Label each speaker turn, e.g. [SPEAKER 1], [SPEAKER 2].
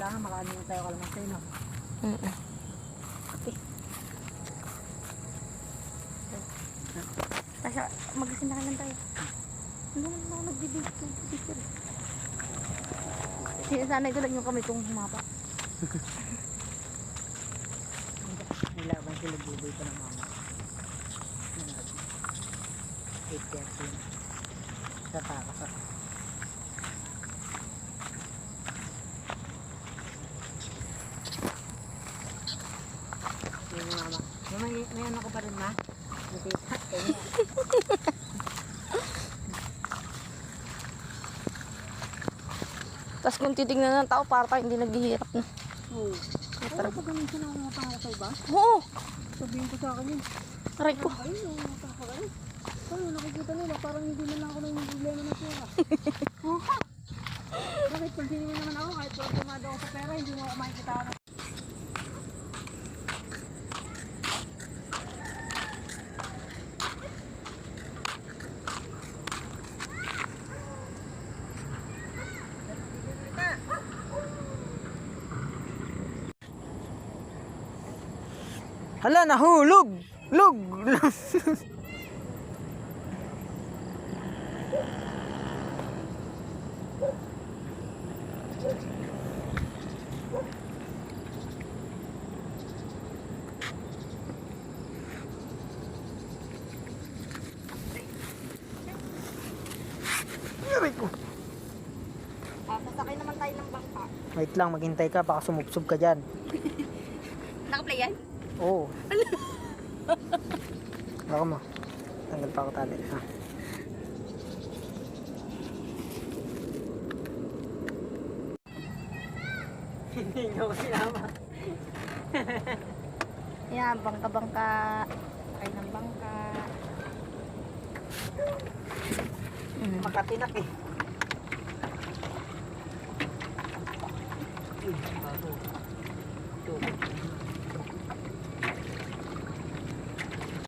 [SPEAKER 1] kailangan makaano tayo kalamansi, no?
[SPEAKER 2] Tasha, magasin na lang tayo. Ano naman ako nagbibigay. Sana ito lang yung kami kung humapa.
[SPEAKER 1] Nilaban sila buboy pa ng mama. 8 years yun. Sa takas ako. Yung mama. May ano ko pa rin, ma? Natita.
[SPEAKER 2] Tapos kung titignan ng tao, para tayo hindi naghihirap na.
[SPEAKER 1] Oo. Pero pag ganun siya nakakapang ako sa iba,
[SPEAKER 2] Oo!
[SPEAKER 1] sabihin ko sa akin yun.
[SPEAKER 2] Aray ko.
[SPEAKER 1] Ayun, yung nakakagaling. Kaya nakikita nila, parang hindi na lang ako na yung problema ng pera. Bakit pansinin mo naman ako, kahit problemado ako sa pera, hindi mo ako makikita ako. Hala, nahulog! Lug! Aray ko.
[SPEAKER 2] Sasakay naman tayo ng bangka.
[SPEAKER 1] Wait lang, maghintay ka, baka sumubsob ka dyan.
[SPEAKER 2] Nakaplay yan?
[SPEAKER 1] Oo. Baka mo. Tanggal pa ako tali. Ha? Hindi nyo ko sinama.
[SPEAKER 2] Yan, bangka-bangka. Sakay ng bangka.
[SPEAKER 1] Makatinak eh. Bago. Ito.